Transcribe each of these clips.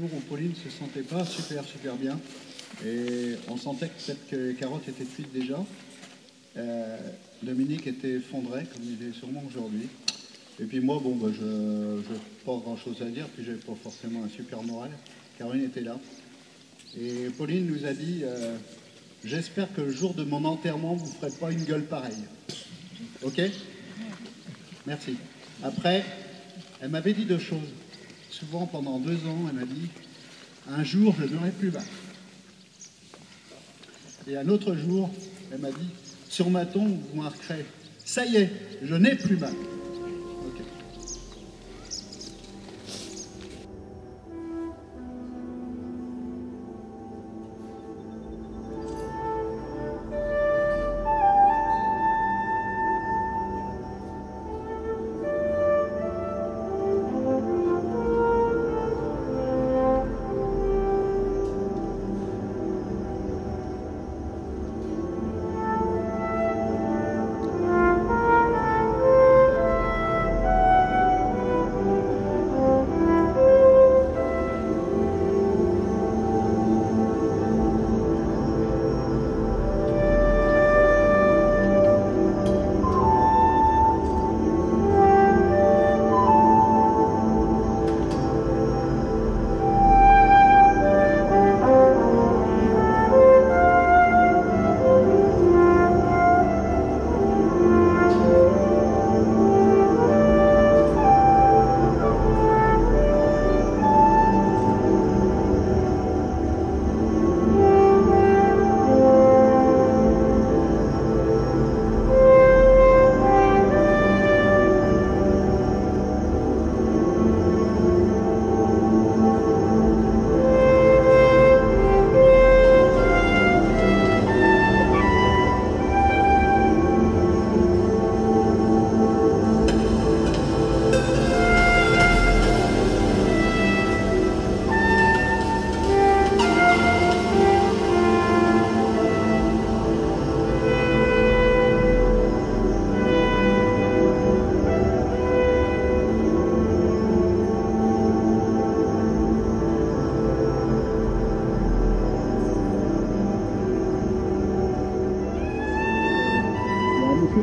jour où Pauline se sentait pas super bien. Et on sentait que peut-être que les carottes étaient cuites déjà. Dominique était effondré, comme il est sûrement aujourd'hui. Et puis moi, bon, je n'ai pas grand-chose à dire, puis j'avais pas forcément un super moral. Caroline était là. Et Pauline nous a dit j'espère que le jour de mon enterrement, vous ne ferez pas une gueule pareille. Ok? Merci. Après, elle m'avait dit deux choses. Souvent, pendant 2 ans, elle m'a dit un jour, je n'aurai plus mal. Et un autre jour, elle m'a dit sur ma tombe, vous marquerez ça y est, je n'ai plus mal. Ok.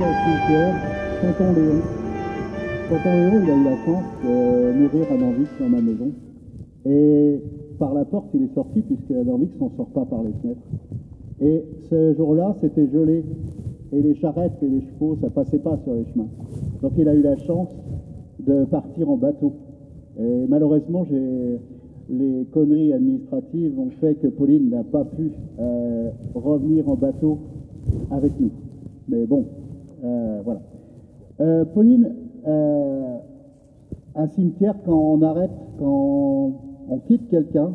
Dans le cimetière, Tonton Léon. Tonton Léon, il a eu la chance de mourir à Danvix dans ma maison. Et par la porte, il est sorti, puisque à Danvix, on ne sort pas par les fenêtres. Et ce jour-là, c'était gelé. Et les charrettes et les chevaux, ça passait pas sur les chemins. Donc il a eu la chance de partir en bateau. Et malheureusement, les conneries administratives ont fait que Pauline n'a pas pu revenir en bateau avec nous. Mais bon, voilà. Pauline, un cimetière, quand on arrête, quand on quitte quelqu'un,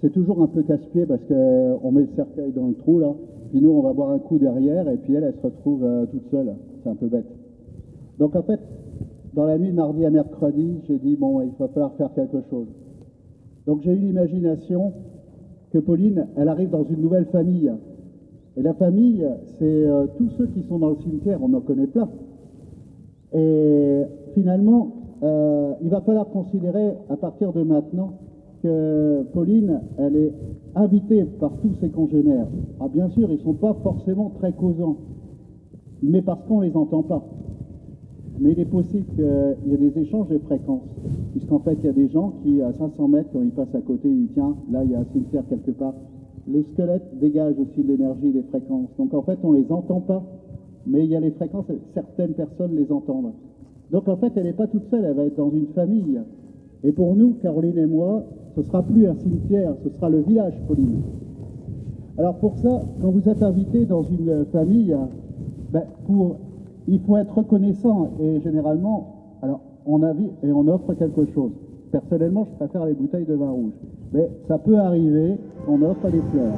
c'est toujours un peu casse-pied parce qu'on met le cercueil dans le trou, là, puis nous, on va boire un coup derrière, et puis elle se retrouve toute seule. C'est un peu bête. Donc, en fait, dans la nuit de mardi à mercredi, j'ai dit, bon, il va falloir faire quelque chose. Donc, j'ai eu l'imagination que Pauline, elle arrive dans une nouvelle famille. Et la famille, c'est tous ceux qui sont dans le cimetière, on en connaît plein. Et finalement, il va falloir considérer à partir de maintenant que Pauline, elle est invitée par tous ses congénères. Ah, bien sûr, ils ne sont pas forcément très causants, mais parce qu'on ne les entend pas. Mais il est possible qu'il y ait des échanges de fréquences, puisqu'en fait, il y a des gens qui, à 500 mètres, quand ils passent à côté, ils disent, tiens, là, il y a un cimetière quelque part. Les squelettes dégagent aussi de l'énergie, des fréquences. Donc en fait, on ne les entend pas, mais il y a les fréquences, certaines personnes les entendent. Donc en fait, elle n'est pas toute seule, elle va être dans une famille. Et pour nous, Caroline et moi, ce ne sera plus un cimetière, ce sera le village Pauline. Alors pour ça, quand vous êtes invité dans une famille, il faut être reconnaissant. Et généralement, alors on offre quelque chose. Personnellement, je préfère les bouteilles de vin rouge. Mais ça peut arriver qu'on offre des fleurs.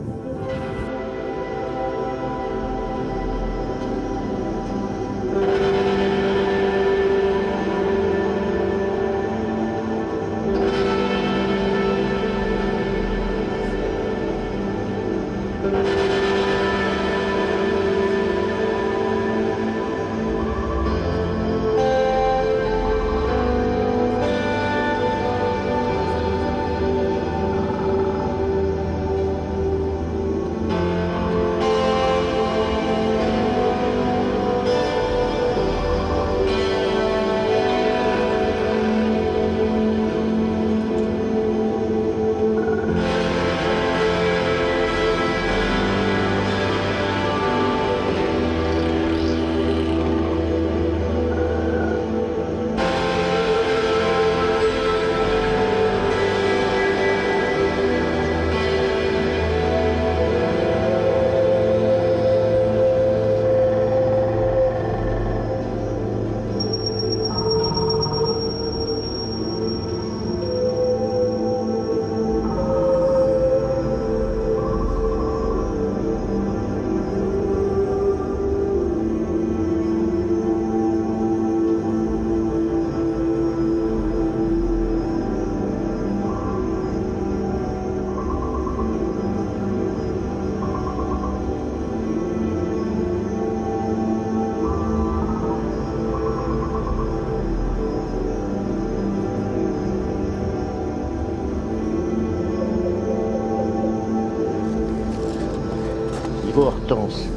Thibaut Hortense.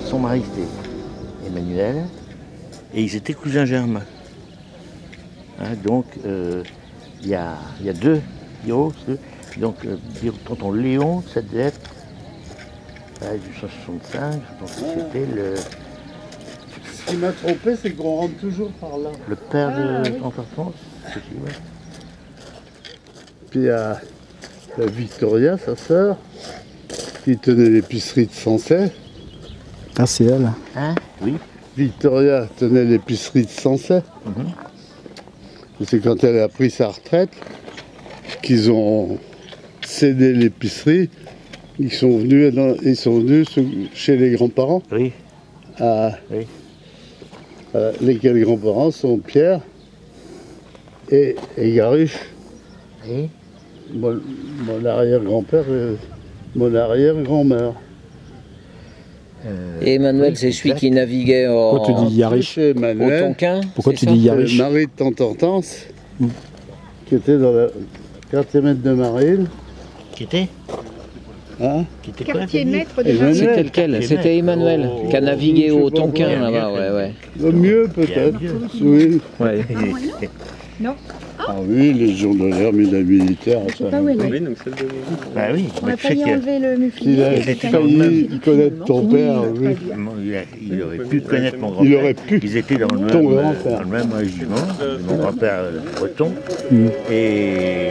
Son mari c'était Emmanuel. Et ils étaient cousins germains. Hein, donc il y a deux Biro. Donc tonton Léon, ça devait être du 165, je pense que c'était le. Ce qui m'a trompé, c'est qu'on rentre toujours par là. Le père de tonton Hortense, ouais. Puis il y a Victoria, sa sœur, qui tenait l'épicerie de Sancey. Ah, c'est elle. Hein? Oui. Victoria tenait l'épicerie de Sancey. Et c'est quand elle a pris sa retraite qu'ils ont cédé l'épicerie. Ils sont venus chez les grands-parents. Oui. Oui. Lesquels grands-parents sont Pierre et Garuche. Oui. Mon arrière-grand-père et mon arrière-grand-mère. Et Emmanuel, c'est celui qui naviguait Pourquoi tu dis Yarish au Tonkin. Pourquoi tu dis Yarish Marie de Tante Hortense, qui était dans le quartier maître de Marine. Qui était? Hein? Qui était quoi? Quartier maître de Emmanuel. C'était lequel? C'était Emmanuel qui a navigué au Tonkin là-bas, ouais. Le mieux peut-être. Oui. Ouais. Non. Ah oui, Légion d'honneur, médaille militaire. Je sais pas où elle est. Bah oui, On mais a tu sais failli que enlever le Il muflier. a failli connaître ton père, oui. il aurait pu connaître mon Il grand-père. aurait pu. Ils étaient dans le Ton même, grand-père. dans le même régiment, mon grand-père breton. Et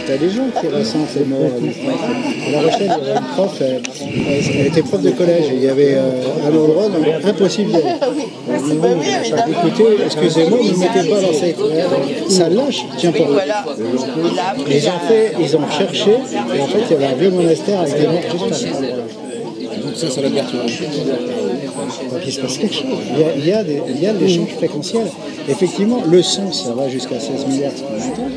T'as des gens qui ressentent les morts. À La Rochelle, il y avait une prof, elle était prof de collège, et il y avait un endroit donc, impossible d'y aller. Écoutez, excusez-moi, ne me mettez pas dans cette... Ça lâche, tiens pas. Ils ont cherché, et en fait, il y avait un vieux monastère avec des morts juste à là. Donc ça l'a perturbé. Donc il se passe quelque chose. Il y a de l'échange fréquentiel. Effectivement, le son, ça va jusqu'à 16 milliards ce qu'on entend.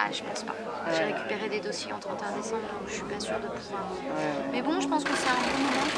Là, je pense pas. J'ai récupéré des dossiers en 31 décembre, donc je suis pas sûre de pouvoir. Mais bon, je pense que c'est un bon moment